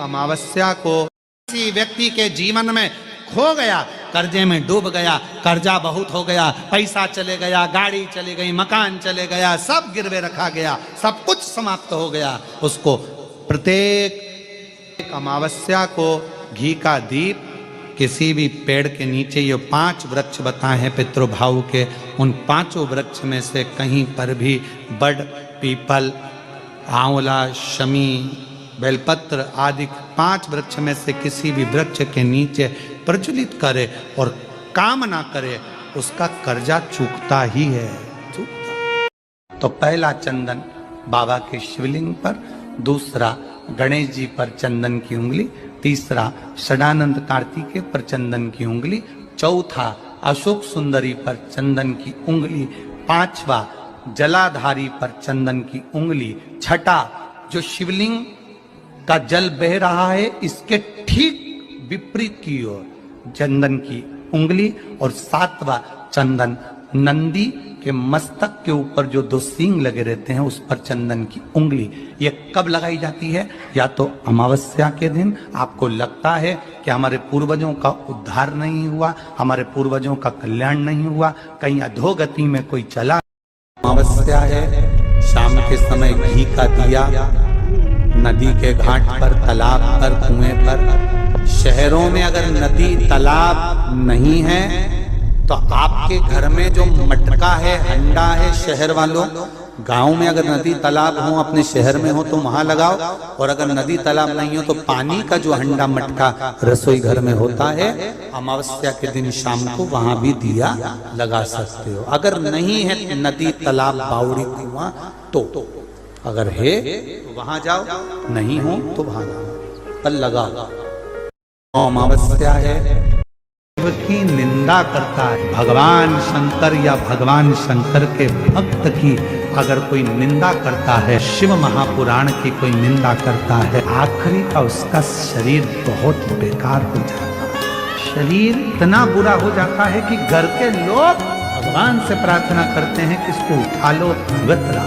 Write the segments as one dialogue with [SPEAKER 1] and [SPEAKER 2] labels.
[SPEAKER 1] अमावस्या को किसी व्यक्ति के जीवन में खो गया, कर्जे में डूब गया, कर्जा बहुत हो गया, पैसा चले गया, गाड़ी चली गई, मकान चले गया, सब गिरवे रखा गया, सब कुछ समाप्त हो गया, उसको प्रत्येक अमावस्या को घी का दीप किसी भी पेड़ के नीचे, ये 5 वृक्ष बताए हैं पितृभाव के, उन 5 वृक्ष में से कहीं पर भी बड़, पीपल, आंवला, शमी, बेलपत्र आदि 5 वृक्ष में से किसी भी वृक्ष के नीचे प्रज्वलित करे और कामना करे, उसका कर्जा चूकता ही है, चूकता। तो पहला चंदन बाबा के शिवलिंग पर, दूसरा गणेश जी पर चंदन की उंगली, तीसरा षडानंद कार्तिकेय पर चंदन की उंगली, चौथा अशोक सुंदरी पर चंदन की उंगली, 5वां जलाधारी पर चंदन की उंगली, छठा जो शिवलिंग का जल बह रहा है इसके ठीक विपरीत की ओर चंदन की उंगली, और 7वां चंदन नंदी के मस्तक के ऊपर जो 2 सींग लगे रहते हैं उस पर चंदन की उंगली। ये कब लगाई जाती है? या तो अमावस्या के दिन आपको लगता है कि हमारे पूर्वजों का उद्धार नहीं हुआ, हमारे पूर्वजों का कल्याण नहीं हुआ, कहीं अधोगति में कोई चला, अमावस्या है, शाम के समय घी का दिया नदी के घाट पर, तालाब पर, कुएं पर। शहरों में अगर नदी तालाब नहीं है तो आपके घर में जो मटका है, हंडा है, शहर वालों, गांव में अगर नदी तालाब हो, अपने शहर में हो तो वहां लगाओ, और अगर नदी तालाब नहीं हो तो पानी का जो हंडा मटका रसोई घर में होता है, अमावस्या के दिन शाम को वहां भी दिया लगा सकते हो। अगर नहीं है नदी तालाब बावड़ी कुआं तो, अगर है तो वहां जाओ, नहीं हो तो वहां जाओ, पर लगाओ। अमावस्या है, शिव की निंदा करता है, भगवान शंकर या भगवान शंकर के भक्त की अगर कोई निंदा करता है, शिव महापुराण की कोई निंदा करता है, आखिरी का उसका शरीर बहुत बेकार हो जाता है। शरीर इतना बुरा हो जाता है कि घर के लोग भगवान से प्रार्थना करते हैं कि इसको उठा लो, गतरा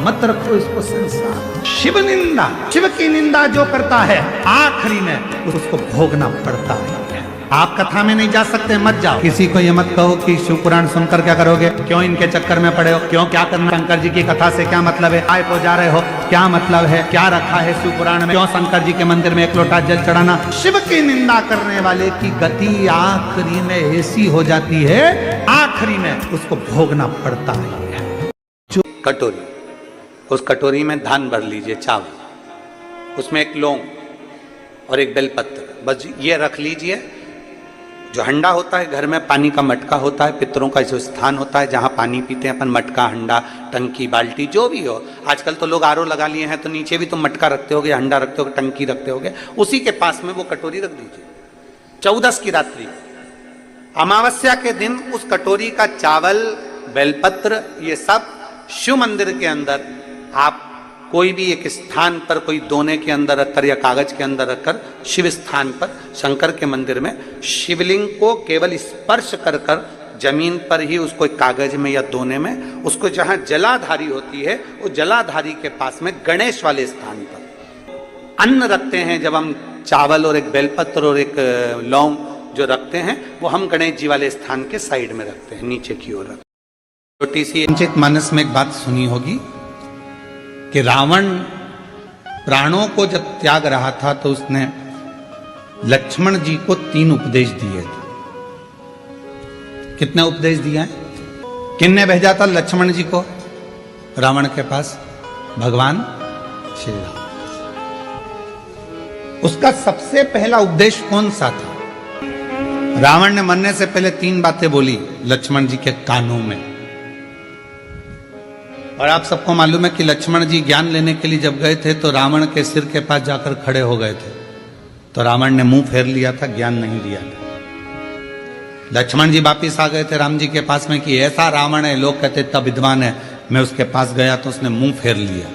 [SPEAKER 1] मत रखो इसको संसार। शिव निंदा, शिव की निंदा जो करता है आखिरी में उसको भोगना पड़ता है। आप कथा में नहीं जा सकते, मत जाओ। किसी को ये मत कहो कि शिव पुराण सुनकर क्या करोगे, क्यों इनके चक्कर में पड़े हो, क्यों क्या करना, शंकर जी की कथा से क्या मतलब है, आए को जा रहे हो, क्या मतलब है, क्या रखा है शिव पुराण में, क्यों शंकर जी के मंदिर में 1 लोटा जल चढ़ाना। शिव की निंदा करने वाले की गति आखिरी में ऐसी हो जाती है, आखिरी में उसको भोगना पड़ता है। कटोरी, उस कटोरी में धान भर लीजिए, चावल, उसमें 1 लौंग और 1 बेलपत्र, बस ये रख लीजिए। जो हंडा होता है घर में, पानी का मटका होता है, पितरों का जो स्थान होता है जहाँ पानी पीते हैं अपन, मटका, हंडा, टंकी, बाल्टी, जो भी हो। आजकल तो लोग आरओ लगा लिए हैं तो नीचे भी तुम मटका रखते होगे, हंडा रखते होगे, टंकी रखते होगे, उसी के पास में वो कटोरी रख दीजिए। 14 की रात्रि, अमावस्या के दिन उस कटोरी का चावल, बेलपत्र, ये सब शिव मंदिर के अंदर आप कोई भी एक स्थान पर, कोई दोने के अंदर रखकर या कागज के अंदर रखकर, शिव स्थान पर, शंकर के मंदिर में शिवलिंग को केवल स्पर्श कर कर जमीन पर ही उसको एक कागज में या दोने में, उसको जहां जलाधारी होती है वो जलाधारी के पास में गणेश वाले स्थान पर अन्न रखते हैं। जब हम चावल और 1 बेलपत्र और 1 लौंग जो रखते हैं वो हम गणेश जी वाले स्थान के साइड में रखते हैं, नीचे की ओर रखते हैं। छोटी सी पंचित मानस में एक बात सुनी होगी कि रावण प्राणों को जब त्याग रहा था तो उसने लक्ष्मण जी को 3 उपदेश दिए थे। कितने उपदेश दिए हैं? किन्ने भेजा था लक्ष्मण जी को रावण के पास? भगवान श्री राम। उसका सबसे पहला उपदेश कौन सा था? रावण ने मरने से पहले 3 बातें बोली लक्ष्मण जी के कानों में। और आप सबको मालूम है कि लक्ष्मण जी ज्ञान लेने के लिए जब गए थे तो रावण के सिर के पास जाकर खड़े हो गए थे, तो रावण ने मुंह फेर लिया था, ज्ञान नहीं दिया था। लक्ष्मण जी वापिस आ गए थे राम जी के पास में कि ऐसा रावण है, लोग कहते तब विद्वान है। मैं उसके पास गया तो उसने मुंह फेर लिया।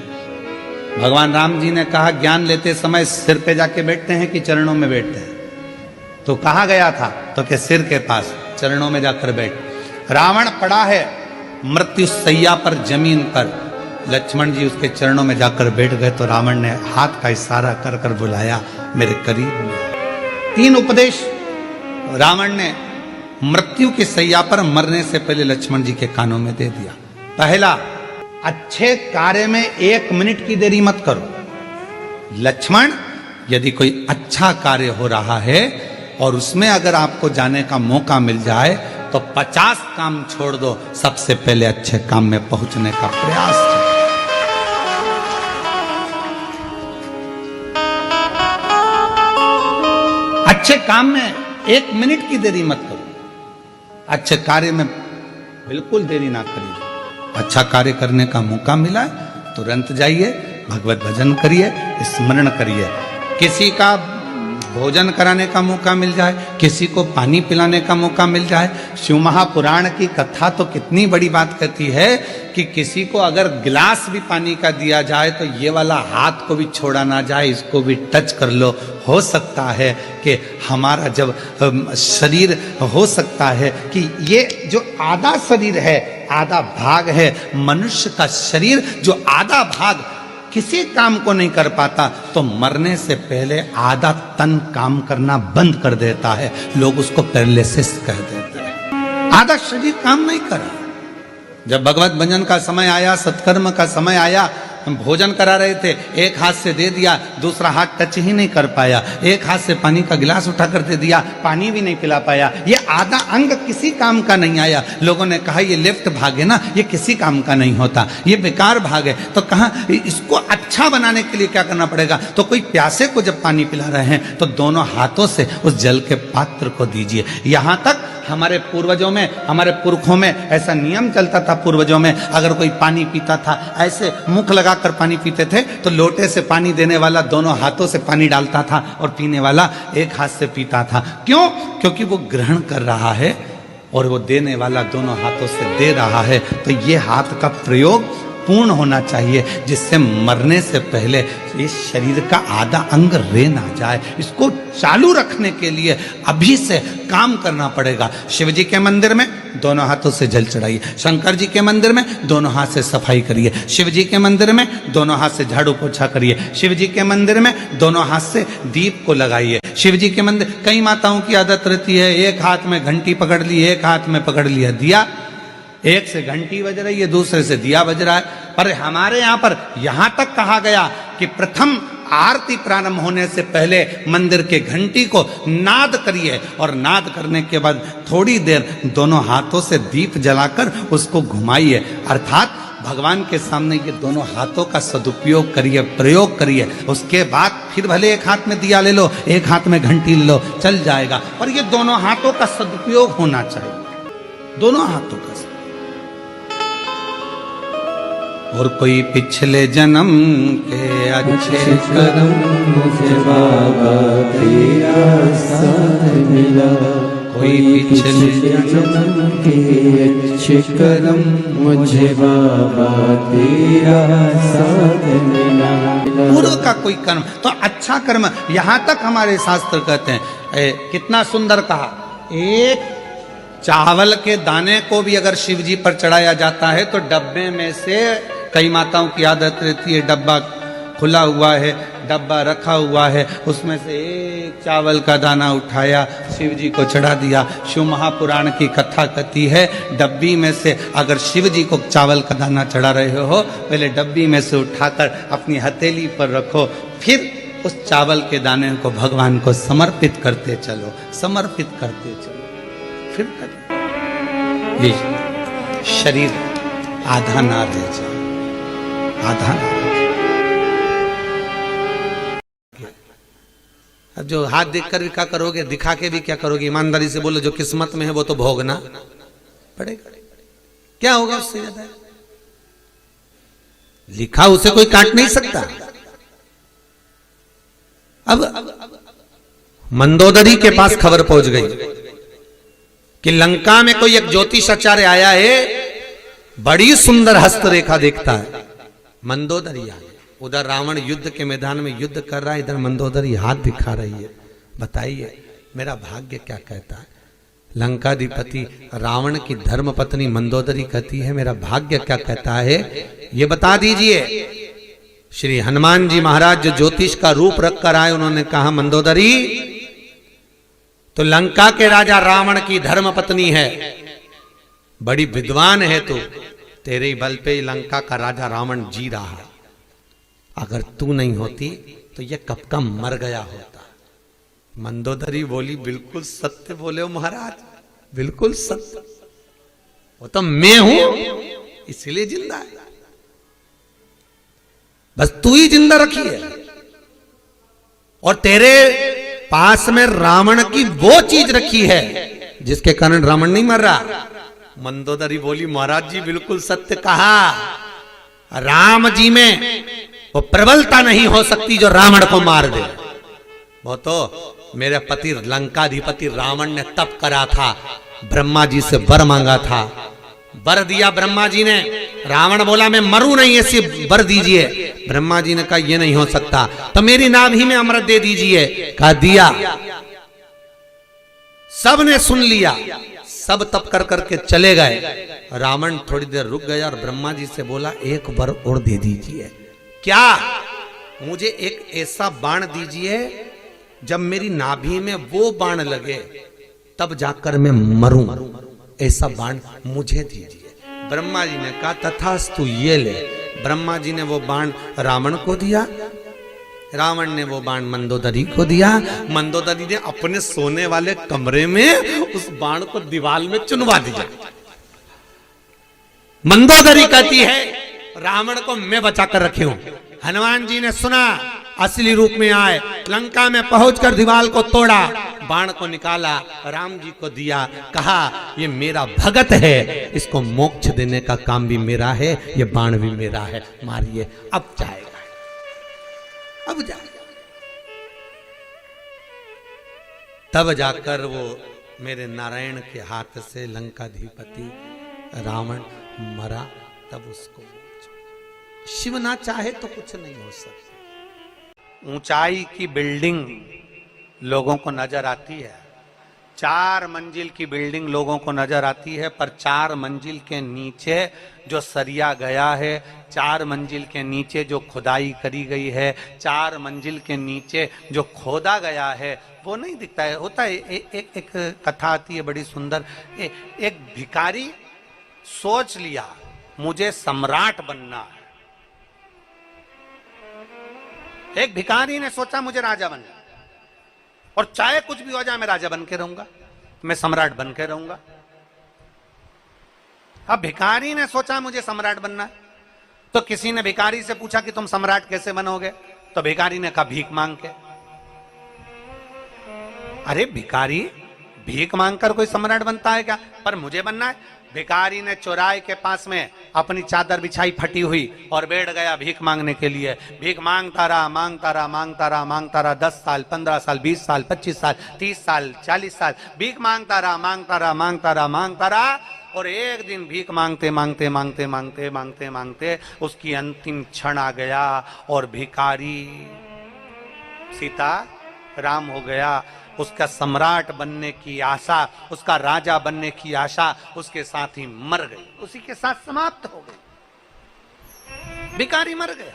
[SPEAKER 1] भगवान राम जी ने कहा ज्ञान लेते समय सिर पे जाके बैठते हैं कि चरणों में बैठते हैं? तो कहा गया था तो के सिर के पास, चरणों में जाकर बैठ। रावण पड़ा है मृत्यु सैया पर, जमीन पर, लक्ष्मण जी उसके चरणों में जाकर बैठ गए तो रावण ने हाथ का इशारा कर कर बुलाया मेरे करीब में। 3 उपदेश रावण ने मृत्यु की सैया पर मरने से पहले लक्ष्मण जी के कानों में दे दिया। पहला, अच्छे कार्य में 1 मिनट की देरी मत करो। लक्ष्मण, यदि कोई अच्छा कार्य हो रहा है और उसमें अगर आपको जाने का मौका मिल जाए तो 50 काम छोड़ दो, सबसे पहले अच्छे काम में पहुंचने का प्रयास करो। अच्छे काम में 1 मिनट की देरी मत करो। अच्छे कार्य में बिल्कुल देरी ना करिए। अच्छा कार्य करने का मौका मिला है तुरंत जाइए, भगवत भजन करिए, स्मरण करिए। किसी का भोजन कराने का मौका मिल जाए, किसी को पानी पिलाने का मौका मिल जाए। शिव महापुराण की कथा तो कितनी बड़ी बात कहती है कि किसी को अगर गिलास भी पानी का दिया जाए तो ये वाला हाथ को भी छोड़ा ना जाए, इसको भी टच कर लो। हो सकता है कि हमारा जब शरीर, हो सकता है कि ये जो आधा शरीर है, आधा भाग है मनुष्य का शरीर, जो आधा भाग किसी काम को नहीं कर पाता तो मरने से पहले आधा तन काम करना बंद कर देता है। लोग उसको पैरालिसिस कह देते हैं। आधा शरीर काम नहीं करा। जब भगवत भजन का समय आया, सत्कर्म का समय आया, हम भोजन करा रहे थे, एक हाथ से दे दिया, दूसरा हाथ टच ही नहीं कर पाया। एक हाथ से पानी का गिलास उठा कर दे दिया, पानी भी नहीं पिला पाया। ये आधा अंग किसी काम का नहीं आया। लोगों ने कहा ये लेफ्ट भाग है ना, ये किसी काम का नहीं होता, ये बेकार भाग है। तो कहा इसको अच्छा बनाने के लिए क्या करना पड़ेगा? तो कोई प्यासे को जब पानी पिला रहे हैं तो दोनों हाथों से उस जल के पात्र को दीजिए। यहां तक हमारे पूर्वजों में, हमारे पुरखों में ऐसा नियम चलता था। पूर्वजों में अगर कोई पानी पीता था, ऐसे मुख लगाकर पानी पीते थे तो लोटे से पानी देने वाला दोनों हाथों से पानी डालता था और पीने वाला एक हाथ से पीता था। क्यों? क्योंकि वो ग्रहण कर रहा है और वो देने वाला दोनों हाथों से दे रहा है। तो ये हाथ का प्रयोग पूर्ण होना चाहिए, जिससे मरने से पहले इस शरीर का आधा अंग रे ना जाए। इसको चालू रखने के लिए अभी से काम करना पड़ेगा। शिव जी के मंदिर में दोनों हाथों से जल चढ़ाइए, शंकर जी के मंदिर में दोनों हाथ से सफाई करिए, शिव जी के मंदिर में दोनों हाथ से झाड़ू पोछा करिए, शिव जी के मंदिर में दोनों हाथ से दीप को लगाइए। शिव जी के मंदिर, कई माताओं की आदत रहती है एक हाथ में घंटी पकड़ ली, एक हाथ में पकड़ लिया दिया, एक से घंटी बज रही है, दूसरे से दिया बज रहा है। पर हमारे यहां पर यहां तक कहा गया कि प्रथम आरती प्रारंभ होने से पहले मंदिर के घंटी को नाद करिए और नाद करने के बाद थोड़ी देर दोनों हाथों से दीप जलाकर उसको घुमाइए। अर्थात भगवान के सामने ये दोनों हाथों का सदुपयोग करिए, प्रयोग करिए। उसके बाद फिर भले एक हाथ में दिया ले लो, एक हाथ में घंटी ले लो, चल जाएगा, पर ये दोनों हाथों का सदुपयोग होना चाहिए, दोनों हाथों का। और कोई पिछले जन्म के अच्छे
[SPEAKER 2] कर्म मुझे बाबा तेरा साथ मिला, कोई पिछले जन्म के अच्छे कर्म मुझे बाबा तेरा साथ मिला।
[SPEAKER 1] पूर्व का कोई कर्म तो अच्छा कर्म, यहां तक हमारे शास्त्र कहते हैं, कितना सुंदर कहा, एक चावल के दाने को भी अगर शिव जी पर चढ़ाया जाता है तो डब्बे में से, कई माताओं की आदत रहती है डब्बा खुला हुआ है, डब्बा रखा हुआ है, उसमें से एक चावल का दाना उठाया, शिव जी को चढ़ा दिया। शिव महापुराण की कथा कहती है डब्बी में से अगर शिव जी को चावल का दाना चढ़ा रहे हो, पहले डब्बी में से उठाकर अपनी हथेली पर रखो, फिर उस चावल के दाने को भगवान को समर्पित करते चलो, समर्पित करते चलो, फिर करो। ये शरीर आधा ना रह जाए, आधा ना। अब जो हाथ देखकर भी क्या करोगे, दिखा के भी क्या करोगे? ईमानदारी से बोलो, जो किस्मत में है वो तो भोगना पड़ेगा। क्या होगा उससे ज्यादा? लिखा उसे कोई काट नहीं सकता। अब मंदोदरी के पास खबर पहुंच गई कि लंका में कोई एक ज्योतिषाचार्य आया है, बड़ी सुंदर हस्तरेखा देखता है। मंदोदरी आ गया, उधर रावण युद्ध के मैदान में युद्ध कर रहा है, इधर मंदोदरी हाथ दिखा रही है, बताइए मेरा भाग्य क्या कहता है। लंकाधिपति रावण की धर्म पत्नी मंदोदरी कहती है मेरा भाग्य क्या कहता है ये बता दीजिए। श्री हनुमान जी महाराज जो ज्योतिष का रूप रख कर आए, उन्होंने कहा मंदोदरी तो लंका के राजा रावण की धर्म पत्नी है, बड़ी विद्वान है तू, तेरे ही बल पे लंका का राजा रावण जी रहा है, अगर तू नहीं होती तो ये कब का मर गया होता। मंदोदरी बोली बिल्कुल सत्य बोले हो महाराज, बिल्कुल सत्य, वो तो मैं हूं इसलिए जिंदा है, बस तू ही जिंदा रखी है, और तेरे पास में रावण की वो चीज रखी है जिसके कारण रावण नहीं मर रहा। मंदोदरी बोली महाराज जी बिल्कुल सत्य कहा, राम जी में वो प्रबलता नहीं हो सकती जो रावण को मार दे। वो तो मेरे पति लंकाधिपति रावण ने तप करा था, ब्रह्मा जी से वर मांगा था, वर दिया ब्रह्मा जी ने। रावण बोला मैं मरूं नहीं, ऐसे वर दीजिए। ब्रह्मा जी ने कहा ये नहीं हो सकता, तो मेरी नाभि में अमृत दे दीजिए। कहा दिया, सब ने सुन लिया, सब तप कर करके चले गए। रावण थोड़ी देर रुक गया और ब्रह्मा जी से बोला एक वर और दे दीजिए। क्या? मुझे एक ऐसा बाण दीजिए जब मेरी नाभि में वो बाण लगे तब जाकर मैं मरूं, ऐसा बाण मुझे दीजिए। ब्रह्मा जी ने कहा तथास्तु ये ले। ब्रह्मा जी ने वो बाण रावण को दिया, रावण ने वो बाण मंदोदरी को दिया। मंदोदरी ने अपने सोने वाले कमरे में उस बाण को दीवार में चुनवा दिया। मंदोदरी कहती है रावण को मैं बचा कर रखी हूं। हनुमान जी ने सुना, असली रूप में आए, लंका में पहुंचकर दीवार को तोड़ा, बाण को निकाला, राम जी को दिया, कहा ये मेरा भगत है, इसको मोक्ष देने का काम भी मेरा है, ये बाण भी मेरा है, मारिए। अब जाएगा, अब जाएगा। तब जाकर वो मेरे नारायण के हाथ से लंकाधिपति रावण मरा। तब उसको शिव ना चाहे तो कुछ नहीं हो सकता। ऊंचाई की बिल्डिंग लोगों को नजर आती है, 4 मंजिल की बिल्डिंग लोगों को नजर आती है, पर 4 मंजिल के नीचे जो सरिया गया है, 4 मंजिल के नीचे जो खुदाई करी गई है, 4 मंजिल के नीचे जो खोदा गया है, वो नहीं दिखता है। होता है एक कथा आती है बड़ी सुंदर। एक भिखारी सोच लिया मुझे सम्राट बनना है। एक भिखारी ने सोचा मुझे राजा बनना, और चाहे कुछ भी हो जाए मैं राजा बन के रहूंगा, मैं सम्राट बन के रहूंगा। अब भिखारी ने सोचा मुझे सम्राट बनना है, तो किसी ने भिखारी से पूछा कि तुम सम्राट कैसे बनोगे? तो भिखारी ने कहा भीख मांग के। अरे भिखारी भीख मांगकर कोई सम्राट बनता है क्या? पर मुझे बनना है। भिखारी ने चौराहे के पास में अपनी चादर बिछाई फटी हुई और बैठ गया भीख मांगने के लिए। भीख मांगता रहा, मांगता रहा, मांगता रहा, मांगता रहा। 10 साल, 15 साल, 20 साल, 25 साल, 30 साल, 40 साल भीख मांगता रहा, मांगता रहा, मांगता रहा, मांगता रहा। और एक दिन भीख मांगते मांगते मांगते मांगते मांगते मांगते उसकी अंतिम क्षण आ गया और भिखारी सीता राम हो गया। उसका सम्राट बनने की आशा, उसका राजा बनने की आशा उसके साथ ही मर गई, उसी के साथ समाप्त हो गई। भिखारी मर गया,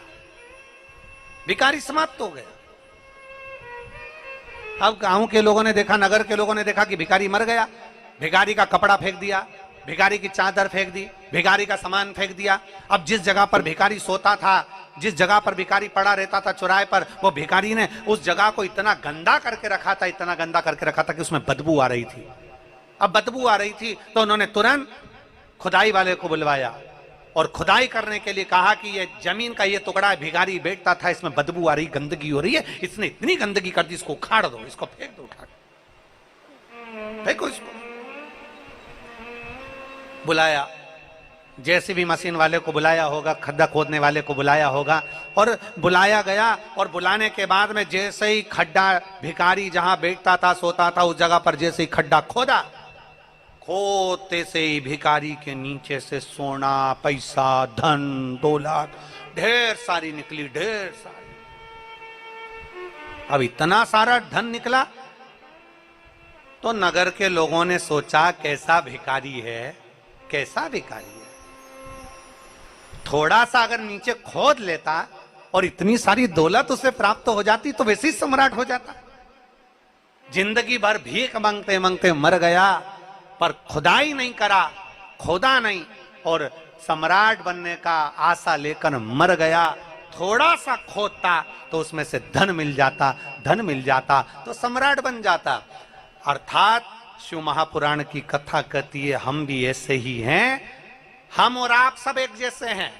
[SPEAKER 1] भिखारी समाप्त हो गया। अब गांव के लोगों ने देखा, नगर के लोगों ने देखा कि भिखारी मर गया। भिखारी का कपड़ा फेंक दिया, भिखारी की चादर फेंक दी, भिखारी का सामान फेंक दिया। अब जिस जगह पर भिखारी सोता था, जिस जगह पर भिखारी पड़ा रहता था चौराहे पर, वो भिखारी ने उस जगह को इतना गंदा करके रखा था, इतना गंदा करके रखा था कि उसमें बदबू आ रही थी। अब बदबू आ रही थी तो उन्होंने तुरंत खुदाई वाले को बुलवाया और खुदाई करने के लिए कहा कि ये जमीन का ये टुकड़ा भिखारी बैठता था, इसमें बदबू आ रही, गंदगी हो रही है, इसने इतनी गंदगी कर दी, इसको उखाड़ दो, इसको फेंक दो, उठा फेंको इसको। बुलाया, जेसीबी मशीन वाले को बुलाया होगा, खड्डा खोदने वाले को बुलाया होगा, और बुलाया गया। और बुलाने के बाद में जैसे ही खड्डा, भिखारी जहां बैठता था, सोता था, उस जगह पर जैसे ही खड्डा खोदा, खोदते से ही भिखारी के नीचे से सोना, पैसा, धन, दौलत ढेर सारी निकली, ढेर सारी। अब इतना सारा धन निकला तो नगर के लोगों ने सोचा कैसा भिखारी है, कैसा भिखारी है। थोड़ा सा अगर नीचे खोद लेता और इतनी सारी दौलत उसे प्राप्त हो जाती तो वैसे ही सम्राट हो जाता। जिंदगी भर भीख मांगते मांगते मर गया, पर खुदाई नहीं करा, खोदा नहीं, और सम्राट बनने का आशा लेकर मर गया। थोड़ा सा खोदता तो उसमें से धन मिल जाता, धन मिल जाता तो सम्राट बन जाता। अर्थात शिव महापुराण की कथा कहती है हम भी ऐसे ही हैं, हम और आप सब एक जैसे हैं।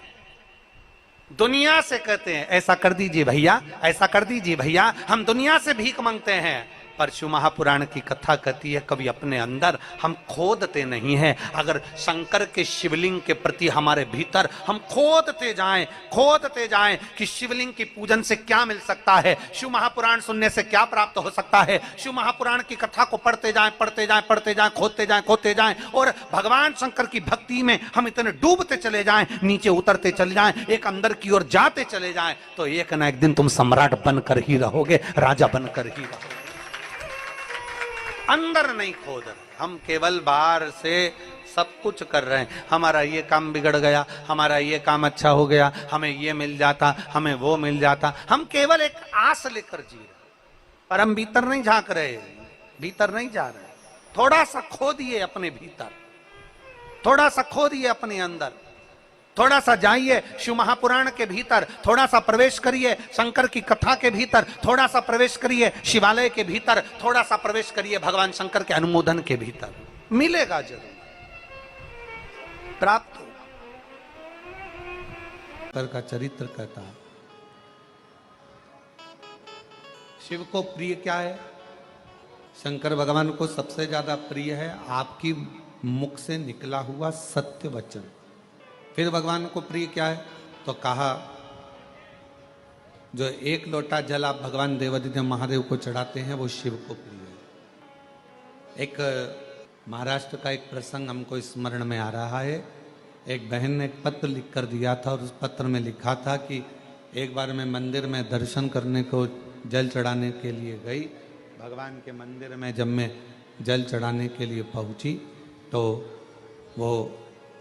[SPEAKER 1] दुनिया से कहते हैं ऐसा कर दीजिए भैया, ऐसा कर दीजिए भैया, हम दुनिया से भीख मांगते हैं, पर शिव महापुराण की कथा कहती है कभी अपने अंदर हम खोदते नहीं हैं। अगर शंकर के शिवलिंग के प्रति हमारे भीतर हम खोदते जाएं कि शिवलिंग की पूजन से क्या मिल सकता है, शिव महापुराण सुनने से क्या प्राप्त हो सकता है, शिव महापुराण की कथा को पढ़ते जाएं, खोदते जाएं और भगवान शंकर की भक्ति में हम इतने डूबते चले जाएं, नीचे उतरते चले जाएं, एक अंदर की ओर जाते चले जाएं, तो एक ना एक दिन तुम सम्राट बनकर ही रहोगे, राजा बनकर ही रहोगे। अंदर नहीं खोद रहे, हम केवल बाहर से सब कुछ कर रहे हैं। हमारा ये काम बिगड़ गया, हमारा ये काम अच्छा हो गया, हमें ये मिल जाता, हमें वो मिल जाता। हम केवल एक आस लेकर जी रहे, पर हम भीतर नहीं झांक रहे, भीतर नहीं जा रहे। थोड़ा सा खोदिए अपने भीतर, थोड़ा सा खोदिए अपने अंदर, थोड़ा सा जाइए शिव महापुराण के भीतर, थोड़ा सा प्रवेश करिए शंकर की कथा के भीतर, थोड़ा सा प्रवेश करिए शिवालय के भीतर, थोड़ा सा प्रवेश करिए भगवान शंकर के अनुमोदन के भीतर, मिलेगा जरूर, प्राप्त हो। शंकर का चरित्र कहता है शिव को प्रिय क्या है, शंकर भगवान को सबसे ज्यादा प्रिय है आपकी मुख से निकला हुआ सत्य वचन। फिर भगवान को प्रिय क्या है, तो कहा जो एक लोटा जल आप भगवान देवादिदेव महादेव को चढ़ाते हैं वो शिव को प्रिय है। एक महाराष्ट्र का एक प्रसंग हमको स्मरण में आ रहा है। एक बहन ने एक पत्र लिख कर दिया था और उस पत्र में लिखा था कि एक बार मैं मंदिर में दर्शन करने को जल चढ़ाने के लिए गई। भगवान के मंदिर में जब मैं जल चढ़ाने के लिए पहुंची तो वो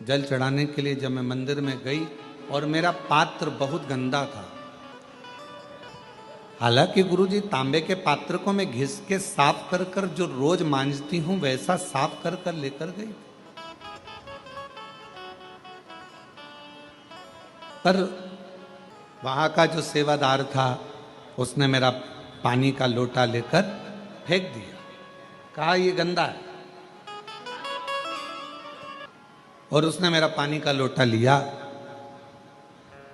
[SPEAKER 1] जल चढ़ाने के लिए जब मैं मंदिर में गई और मेरा पात्र बहुत गंदा था। हालांकि गुरुजी तांबे के पात्र को मैं घिस के साफ कर कर जो रोज मांजती हूं वैसा साफ कर कर लेकर गई, पर वहां का जो सेवादार था उसने मेरा पानी का लोटा लेकर फेंक दिया, कहा ये गंदा है, और उसने मेरा पानी का लोटा लिया।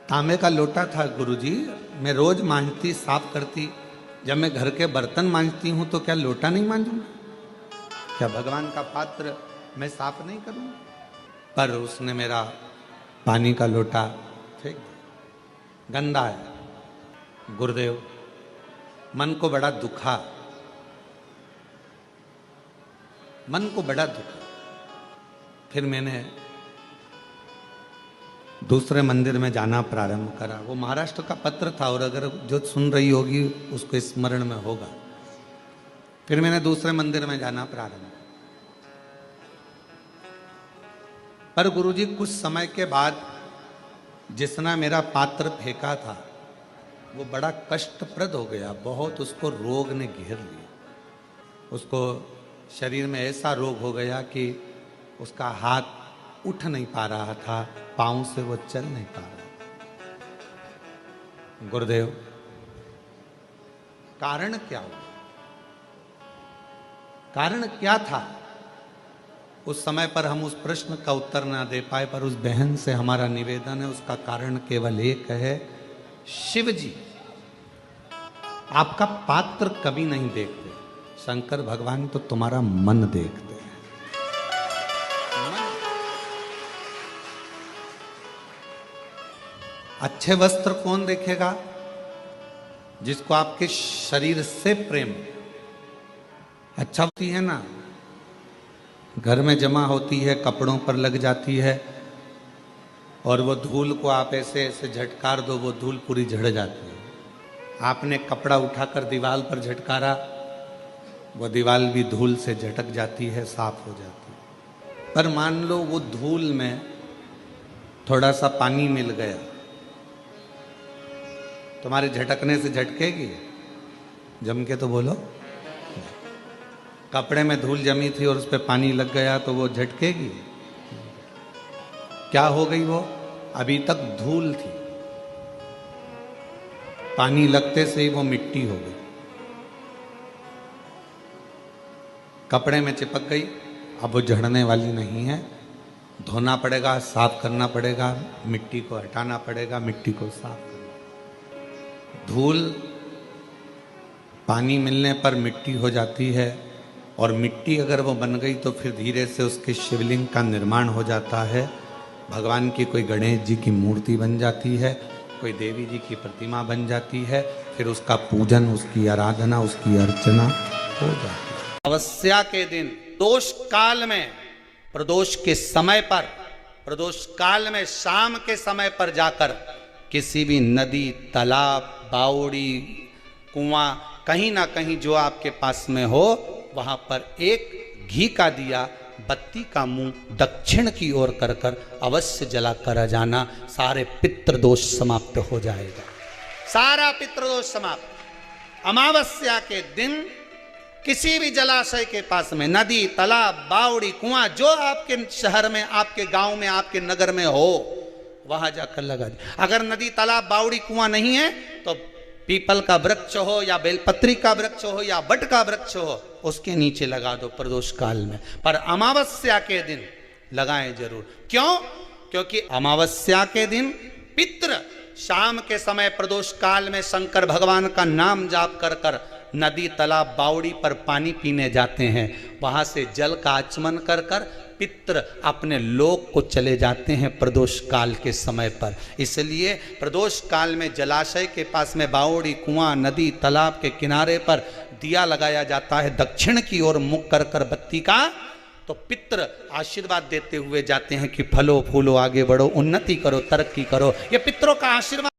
[SPEAKER 1] तांबे का लोटा था गुरुजी, मैं रोज मांजती साफ करती, जब मैं घर के बर्तन मांजती हूं तो क्या लोटा नहीं मांजूंगा, क्या भगवान का पात्र मैं साफ नहीं करूंगा? पर उसने मेरा पानी का लोटा फेंक दिया, गंदा है। गुरुदेव मन को बड़ा दुखा, मन को बड़ा दुखा। फिर मैंने दूसरे मंदिर में जाना प्रारंभ करा। वो महाराष्ट्र का पत्र था और अगर जो सुन रही होगी उसको स्मरण में होगा। फिर मैंने दूसरे मंदिर में जाना प्रारंभ, पर गुरुजी कुछ समय के बाद जिसने मेरा पात्र फेंका था वो बड़ा कष्टप्रद हो गया, बहुत उसको रोग ने घेर लिया। उसको शरीर में ऐसा रोग हो गया कि उसका हाथ उठ नहीं पा रहा था, पांव से वो चल नहीं पा रहा। गुरुदेव कारण क्या हुआ, कारण क्या था? उस समय पर हम उस प्रश्न का उत्तर ना दे पाए, पर उस बहन से हमारा निवेदन है, उसका कारण केवल एक है, शिव जी आपका पात्र कभी नहीं देखते, शंकर भगवान तो तुम्हारा मन देखते हैं। अच्छे वस्त्र कौन देखेगा? जिसको आपके शरीर से प्रेम। अच्छा होती है ना, घर में जमा होती है, कपड़ों पर लग जाती है और वो धूल को आप ऐसे ऐसे झटकार दो, वो धूल पूरी झड़ जाती है। आपने कपड़ा उठाकर दीवार पर झटकारा वो दीवार भी धूल से झटक जाती है, साफ हो जाती है। पर मान लो वो धूल में थोड़ा सा पानी मिल गया, तुम्हारे झटकने से झटकेगी? जम के तो बोलो। कपड़े में धूल जमी थी और उस पर पानी लग गया तो वो झटकेगी? क्या हो गई वो? अभी तक धूल थी, पानी लगते से ही वो मिट्टी हो गई, कपड़े में चिपक गई, अब वो झड़ने वाली नहीं है। धोना पड़ेगा, साफ करना पड़ेगा, मिट्टी को हटाना पड़ेगा, मिट्टी को साफ करना। धूल पानी मिलने पर मिट्टी हो जाती है, और मिट्टी अगर वो बन गई तो फिर धीरे से उसके शिवलिंग का निर्माण हो जाता है। भगवान की कोई गणेश जी की मूर्ति बन जाती है, कोई देवी जी की प्रतिमा बन जाती है, फिर उसका पूजन, उसकी आराधना, उसकी अर्चना हो जाती है। अमावस्या के दिन प्रदोष काल में, प्रदोष के समय पर, प्रदोष काल में शाम के समय पर जाकर किसी भी नदी, तालाब, बावड़ी, कुआं, कहीं ना कहीं जो आपके पास में हो, वहां पर एक घी का दिया, बत्ती का मुंह दक्षिण की ओर कर कर अवश्य जला कर जाना। सारे पितृदोष समाप्त हो जाएगा, सारा पितृदोष समाप्त। अमावस्या के दिन किसी भी जलाशय के पास में, नदी, तालाब, बावड़ी, कुआं, जो आपके शहर में, आपके गांव में, आपके नगर में हो, वहां जाकर लगा दे। अगर नदी, तालाब, बावड़ी, कुआं नहीं है तो पीपल का वृक्ष हो या बेलपत्री का वृक्ष हो या बट का वृक्ष हो, उसके नीचे लगा दो प्रदोष काल में। पर अमावस्या के दिन लगाएं जरूर। क्यों? क्योंकि अमावस्या के दिन पितृ शाम के समय प्रदोष काल में शंकर भगवान का नाम जाप कर कर नदी, तालाब, बावड़ी पर पानी पीने जाते हैं। वहां से जल का आचमन कर कर पितृ अपने लोक को चले जाते हैं प्रदोष काल के समय पर। इसलिए प्रदोष काल में जलाशय के पास में, बावड़ी, कुआं, नदी, तालाब के किनारे पर दिया लगाया जाता है दक्षिण की ओर मुख कर कर बत्ती का। तो पितृ आशीर्वाद देते हुए जाते हैं कि फलो फूलो, आगे बढ़ो, उन्नति करो, तरक्की करो। ये पितरों का आशीर्वाद